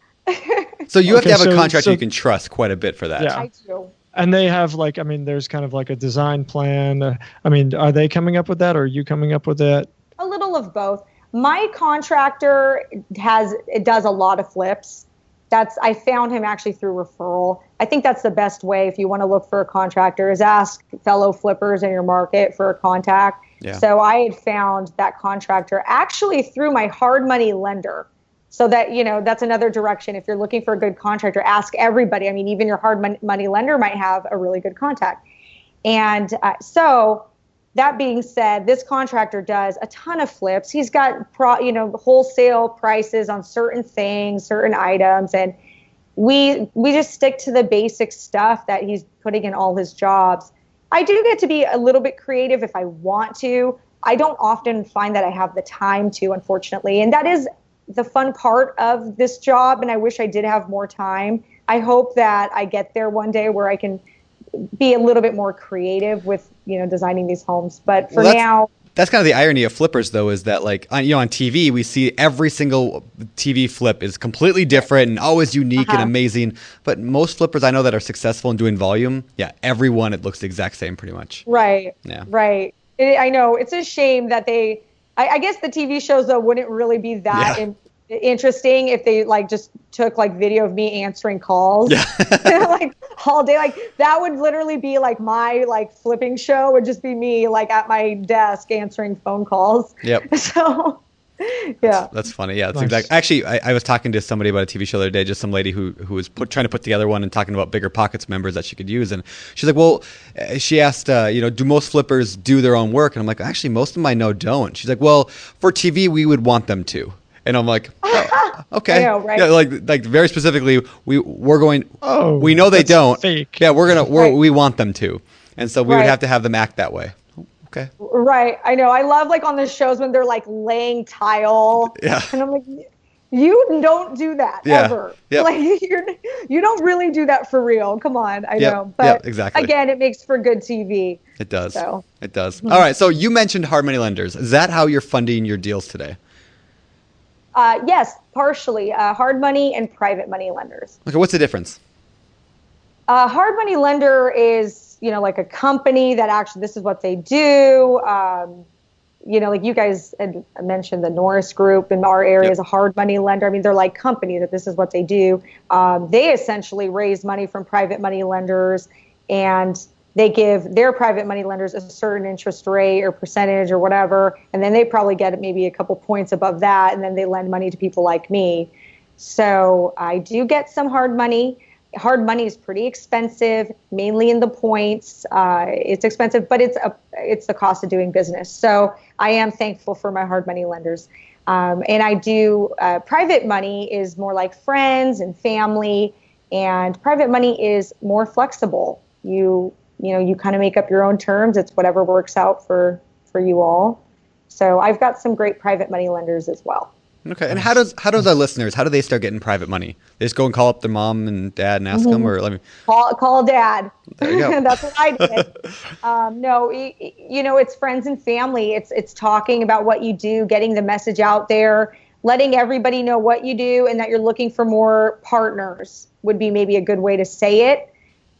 So you have to have a contractor you can trust quite a bit for that. Yeah. I do. And they have there's kind of like a design plan. Are they coming up with that, or are you coming up with that? A little of both. My contractor does a lot of flips. I found him actually through referral. I think that's the best way if you want to look for a contractor, is ask fellow flippers in your market for a contact. Yeah. So I had found that contractor actually through my hard money lender. So that, that's another direction. If you're looking for a good contractor, ask everybody. I mean, even your hard money lender might have a really good contact. And so that being said, this contractor does a ton of flips. He's got, wholesale prices on certain things, certain items. And we just stick to the basic stuff that he's putting in all his jobs. I do get to be a little bit creative if I want to. I don't often find that I have the time to, unfortunately. And that is the fun part of this job, and I wish I did have more time. I hope that I get there one day where I can be a little bit more creative with designing these homes. But for now, that's kind of the irony of flippers, though, is that like on TV we see every single TV flip is completely different and always unique and amazing. But most flippers I know that are successful in doing volume, every one it looks the exact same pretty much. Right. Yeah. Right. I know it's a shame that I guess the TV shows though wouldn't really be that interesting if they like just took like video of me answering calls like all day. Like that would literally be like my like flipping show would just be me like at my desk answering phone calls. Yep. So that's funny. Yeah, that's exactly. Actually, I was talking to somebody about a TV show the other day, just some lady who was trying to put together one and talking about BiggerPockets members that she could use, and she's like, well, she asked, do most flippers do their own work? And I'm like, actually, most of them I know don't. She's like, well, for TV, we would want them to. And I'm like, oh, okay. I know, right? Yeah, like very specifically, we're going. Oh, we know they don't. Fake. Yeah, we want them to, and so we would have to have them act that way. Okay. Right. I know. I love like on the shows when they're like laying tile. Yeah. And I'm like, you don't do that ever. Yep. Like you don't really do that for real. Come on. I know. But exactly. Again, it makes for good TV. It does. So. It does. All right. So you mentioned hard money lenders. Is that how you're funding your deals today? Yes, partially. Hard money and private money lenders. Okay. What's the difference? Hard money lender is, like a company that actually, this is what they do. Like you guys had mentioned the Norris Group in our area is a hard money lender. I mean, they're like company that this is what they do. They essentially raise money from private money lenders, and they give their private money lenders a certain interest rate or percentage or whatever. And then they probably get maybe a couple points above that. And then they lend money to people like me. So I do get some hard money. Hard money is pretty expensive, mainly in the points. It's expensive, but it's the cost of doing business. So I am thankful for my hard money lenders. And I do private money is more like friends and family, and private money is more flexible. You kind of make up your own terms. It's whatever works out for you all. So I've got some great private money lenders as well. Okay. And how does our listeners, how do they start getting private money? They just go and call up their mom and dad and ask them, or let me call dad. There you go. That's what I did. No, it's friends and family. It's talking about what you do, getting the message out there, letting everybody know what you do, and that you're looking for more partners would be maybe a good way to say it.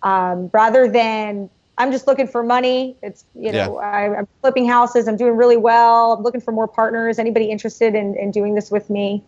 Rather than I'm just looking for money. It's, I'm flipping houses. I'm doing really well. I'm looking for more partners. Anybody interested in doing this with me?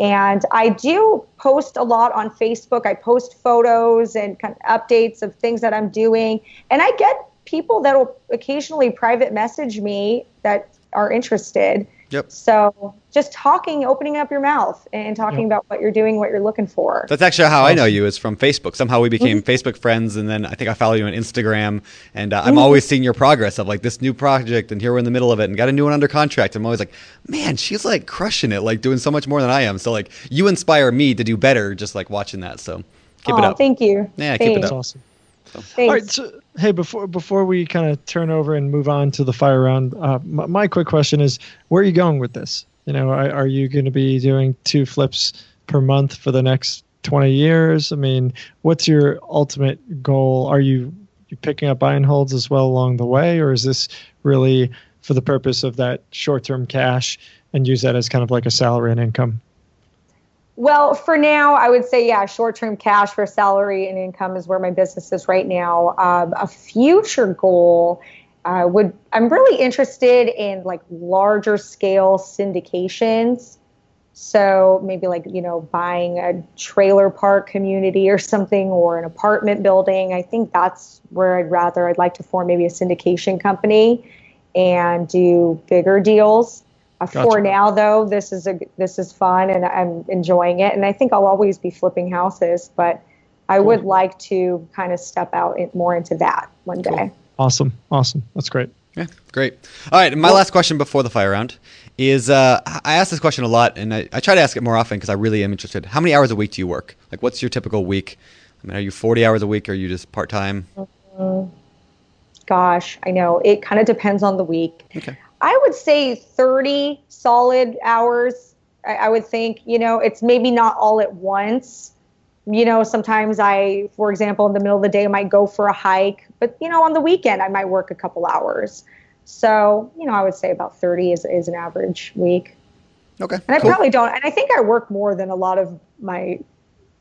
And I do post a lot on Facebook. I post photos and kind of updates of things that I'm doing. And I get people that will occasionally private message me that are interested. Yep. So just talking, opening up your mouth and talking about what you're doing, what you're looking for. That's actually how I know you, is from Facebook. Somehow we became Facebook friends, and then I think I follow you on Instagram, and I'm always seeing your progress of like this new project, and here we're in the middle of it, and got a new one under contract. I'm always like, man, she's like crushing it, like doing so much more than I am. So like you inspire me to do better, just like watching that. So keep it up. Thank you. Yeah, Thanks. keep it up. That's awesome. Thanks. All right. So, hey, before we kind of turn over and move on to the fire round, my quick question is, where are you going with this? Are you going to be doing 2 flips per month for the next 20 years? I mean, what's your ultimate goal? Are you picking up buy and holds as well along the way, or is this really for the purpose of that short-term cash and use that as kind of like a salary and income? Well, for now, I would say, short-term cash for salary and income is where my business is right now. A future goal I'm really interested in like larger scale syndications. So maybe like, buying a trailer park community or something, or an apartment building. I think that's where I'd like to form maybe a syndication company and do bigger deals. Gotcha. For now, though, this is fun and I'm enjoying it. And I think I'll always be flipping houses, but I would like to kind of step out more into that one day. Awesome. That's great. Yeah, great. All right, my last question before the fire round is, I ask this question a lot, and I try to ask it more often because I really am interested. How many hours a week do you work? Like, what's your typical week? I mean, are you 40 hours a week, or are you just part-time? Gosh, I know. It kind of depends on the week. Okay. I would say 30 solid hours. I would think, it's maybe not all at once. Sometimes for example, in the middle of the day, I might go for a hike, but on the weekend, I might work a couple hours. So, I would say about 30 is an average week. Okay. And I cool. probably don't. And I think I work more than a lot of my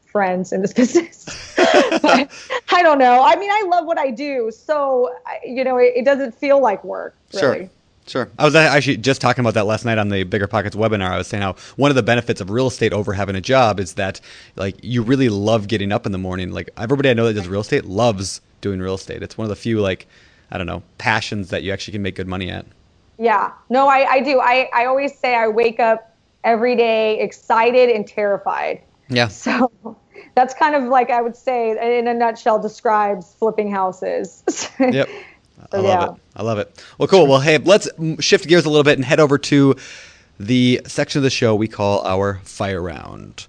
friends in this business. I don't know. I mean, I love what I do. So, it doesn't feel like work, really. Sure. I was actually just talking about that last night on the BiggerPockets webinar. I was saying how one of the benefits of real estate over having a job is that, like, you really love getting up in the morning. Like, everybody I know that does real estate loves doing real estate. It's one of the few, like, I don't know, passions that you actually can make good money at. Yeah. No, I do. I always say I wake up every day excited and terrified. Yeah. So that's kind of like, I would say, in a nutshell, describes flipping houses. Yep. I love it. Well, cool. Well, hey, let's shift gears a little bit and head over to the section of the show we call our fire round.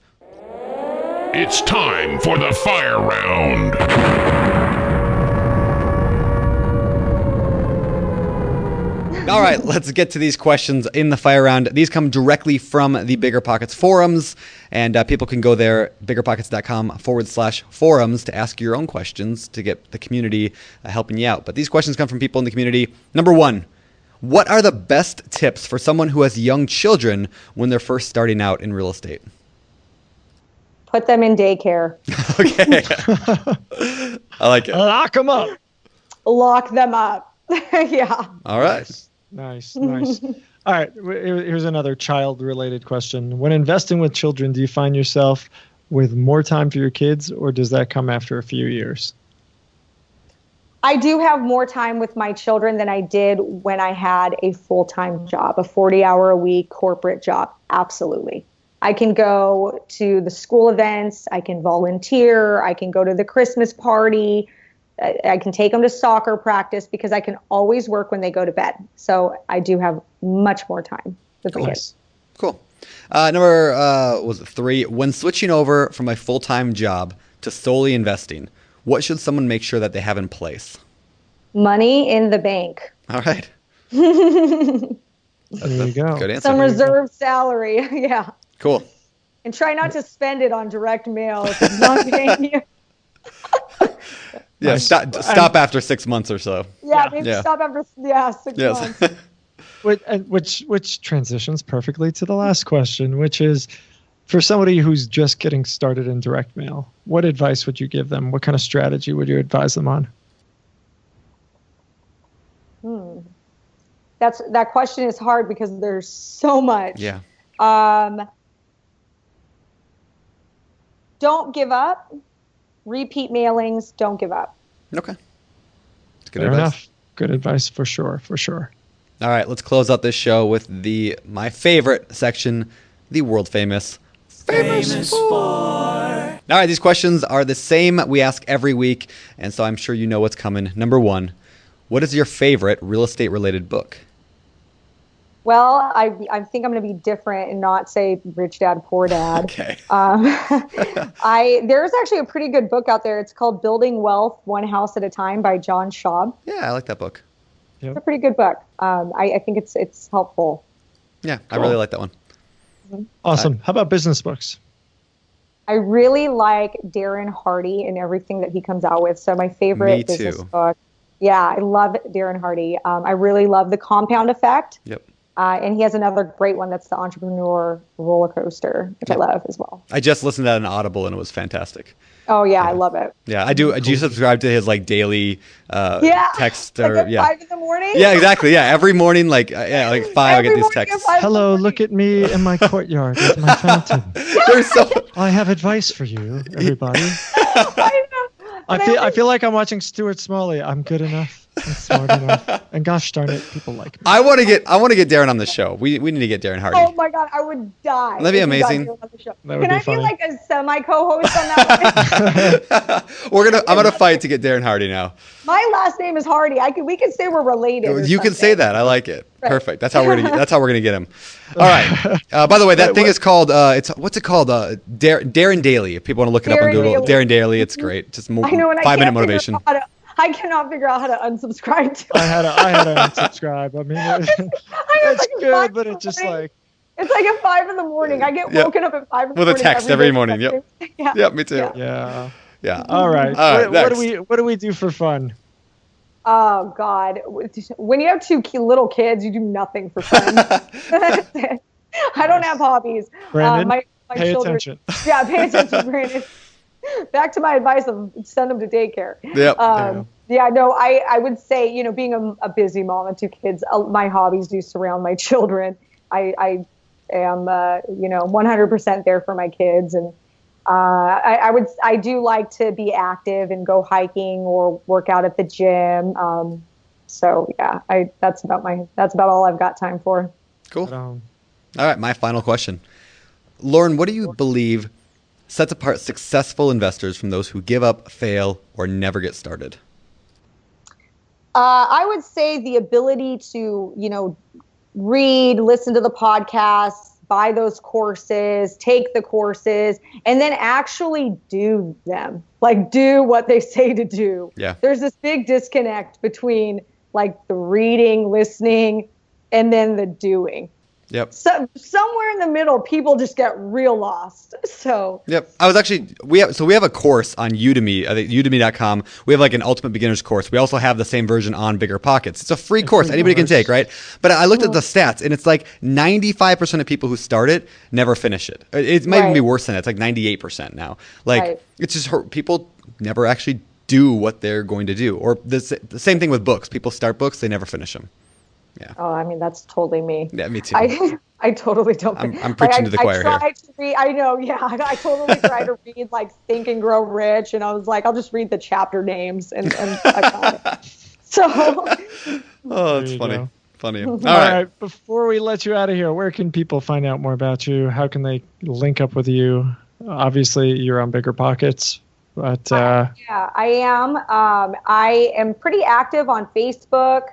It's time for the fire round. All right, let's get to these questions in the fire round. These come directly from the BiggerPockets forums, and people can go there, biggerpockets.com/forums, to ask your own questions to get the community helping you out. But these questions come from people in the community. Number one, what are the best tips for someone who has young children when they're first starting out in real estate? Put them in daycare. Okay. I like it. Lock them up. Lock them up. Yeah. All right. Nice. All right. Here's another child-related question. When investing with children, do you find yourself with more time for your kids, or does that come after a few years? I do have more time with my children than I did when I had a full-time job, a 40-hour-a-week corporate job. Absolutely. I can go to the school events. I can volunteer. I can go to the Christmas party. I can take them to soccer practice because I can always work when they go to bed. So I do have much more time with the kids. Cool. Number was it 3? When switching over from a full-time job to solely investing, what should someone make sure that they have in place? Money in the bank. All right. There you go. Good answer. Some reserve salary. Yeah. Cool. And try not to spend it on direct mail if it's not paying you. Yeah, stop after 6 months or so. Yeah, maybe stop after 6 months. Which transitions perfectly to the last question, which is, for somebody who's just getting started in direct mail, what advice would you give them? What kind of strategy would you advise them on? That question is hard because there's so much. Yeah. Don't give up. Repeat mailings. Don't give up. Okay. That's good Fair advice. enough. Good advice for sure. All right, let's close out this show with my favorite section, the world famous Four. All right, these questions are the same we ask every week, and so I'm sure you know what's coming. Number 1, what is your favorite real estate related book? Well, I think I'm going to be different and not say Rich Dad, Poor Dad. Okay. There's actually a pretty good book out there. It's called Building Wealth One House at a Time by John Schaub. Yeah, I like that book. Yep. It's a pretty good book. I think it's helpful. Yeah, cool. I really like that one. Awesome. How about business books? I really like Darren Hardy and everything that he comes out with. So my favorite business book. Yeah, I love Darren Hardy. I really love The Compound Effect. Yep. And he has another great one that's The Entrepreneur Roller Coaster, which I love as well. I just listened to that on Audible and it was fantastic. Oh yeah, I love it. Yeah, I do. Do you subscribe to his like daily text or like at 5 in the morning? Yeah, exactly. Yeah, every morning, like 5, I get these texts. Hello, look at me in my courtyard with my fountain. I have advice for you, everybody. I know. I feel like I'm watching Stuart Smalley. I'm good enough. I'm smart enough. And gosh darn it, people like me. I want to get Darren on the show. We need to get Darren Hardy. Oh my God, I would die. That'd be amazing. Can I be like a semi co-host on that? I'm gonna fight to get Darren Hardy now. My last name is Hardy. We could say we're related. You can say that. I like it. Right. Perfect. That's how we're gonna get him. All right. By the way, that thing is called what's it called? Darren Daily. If people want to look it up on Google, Darren Daily. It's great. Just 5-minute motivation. I cannot figure out how to unsubscribe to it. I had to unsubscribe. I mean, it's good, but it's just like... It's like at 5 in the morning. I get woken up at 5 in the morning. With a text every morning. Yep. Yep, me too. Yeah. Yeah. All right. What do we do for fun? Oh God! When you have two little kids, you do nothing for fun. I don't have hobbies. Brandon, My pay children, attention. Yeah, pay attention, Brandon. Back to my advice of send them to daycare. Yep. Yeah, no, I would say, being a busy mom and two kids, my hobbies do surround my children. I am, 100% there for my kids. And I do like to be active and go hiking or work out at the gym. So yeah, that's about all I've got time for. Cool. All right. My final question. Lauren, what do you believe sets apart successful investors from those who give up, fail, or never get started? I would say the ability to, read, listen to the podcasts, buy those courses, take the courses, and then actually do them. Like, do what they say to do. Yeah. There's this big disconnect between like the reading, listening, and then the doing. Yep. So somewhere in the middle, people just get real lost. So. Yep. I was actually we have a course on Udemy. I think udemy.com. We have like an ultimate beginner's course. We also have the same version on BiggerPockets. It's a free course anybody can take, right? But I looked at the stats, and it's like 95% of people who start it never finish it. It might even be worse than that. It's like 98% now. Like it's just people never actually do what they're going to do. Or the same thing with books. People start books, they never finish them. Yeah. Oh, I mean, that's totally me. Yeah, me too. I totally don't. I'm preaching to the choir here. I know. Yeah. I totally try to read like Think and Grow Rich. And I was like, I'll just read the chapter names and I got it. So. Oh, that's funny. Go. Funny. All right. Before we let you out of here, where can people find out more about you? How can they link up with you? Obviously, you're on BiggerPockets. But yeah, I am. I am pretty active on Facebook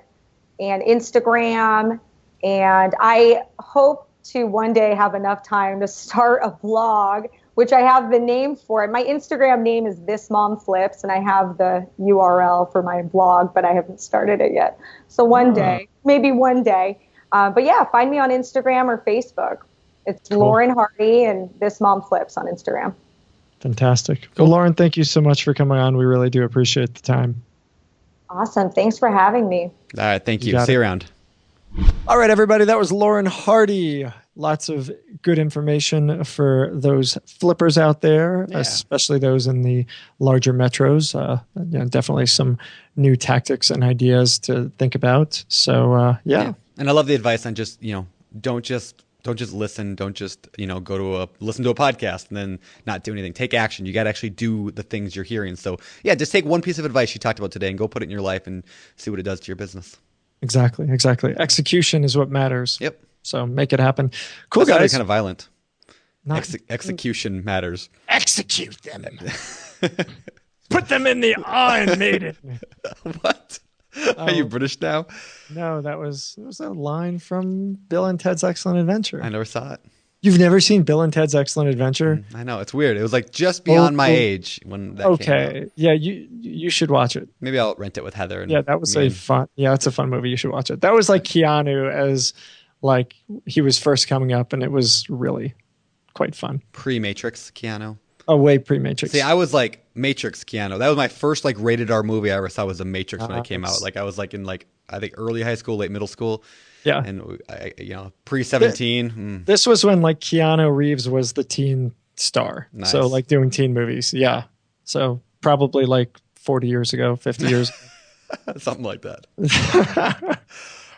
and Instagram, and I hope to one day have enough time to start a blog, which I have the name for it. My Instagram name is This Mom Flips, and I have the URL for my blog, but I haven't started it yet. So one day, maybe one day. But yeah, find me on Instagram or Facebook. It's cool. Lauren Hardy and This Mom Flips on Instagram. Fantastic. Well, Lauren, thank you so much for coming on. We really do appreciate the time. Awesome. Thanks for having me. All right. Thank you. See you around. All right, everybody. That was Lauren Hardy. Lots of good information for those flippers out there, especially those in the larger metros. Definitely some new tactics and ideas to think about. So, yeah. And I love the advice on just, don't just listen. Don't just, listen to a podcast and then not do anything. Take action. You got to actually do the things you're hearing. So yeah, just take one piece of advice you talked about today and go put it in your life and see what it does to your business. Exactly. Execution is what matters. Yep. So make it happen. Cool, That's guys. Kind of violent. Execution matters. Execute them. Put them in the Iron Maiden. What? Are you British now? No, it was a line from Bill and Ted's Excellent Adventure. I never saw it. You've never seen Bill and Ted's Excellent Adventure? I know. It's weird. It was like just beyond my age when that came out. Yeah, you should watch it. Maybe I'll rent it with Heather. And that was it's a fun movie. You should watch it. That was like Keanu as like he was first coming up, and it was really quite fun. Pre-Matrix Keanu. Oh, way pre-Matrix. See, I was like Matrix Keanu. That was my first like rated R movie I ever saw was The Matrix when it came out. Like I was like in like I think early high school, late middle school. Yeah. And pre-17. This was when like Keanu Reeves was the teen star. Nice. So like doing teen movies. Yeah. So probably like 40 years ago, 50 years ago. Something like that.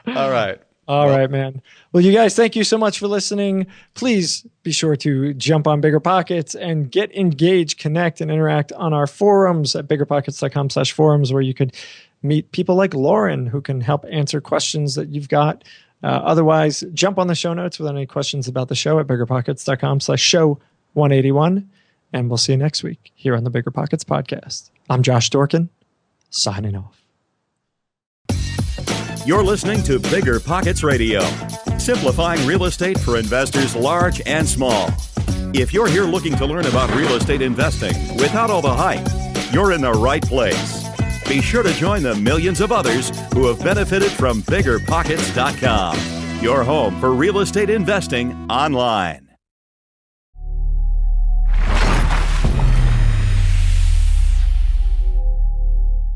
All right. All right, man. Well, you guys, thank you so much for listening. Please be sure to jump on BiggerPockets and get engaged, connect, and interact on our forums at biggerpockets.com/forums, where you could meet people like Lauren who can help answer questions that you've got. Otherwise, jump on the show notes with any questions about the show at biggerpockets.com/show181. And we'll see you next week here on the BiggerPockets podcast. I'm Josh Dorkin, signing off. You're listening to BiggerPockets Radio, simplifying real estate for investors large and small. If you're here looking to learn about real estate investing without all the hype, you're in the right place. Be sure to join the millions of others who have benefited from BiggerPockets.com, your home for real estate investing online.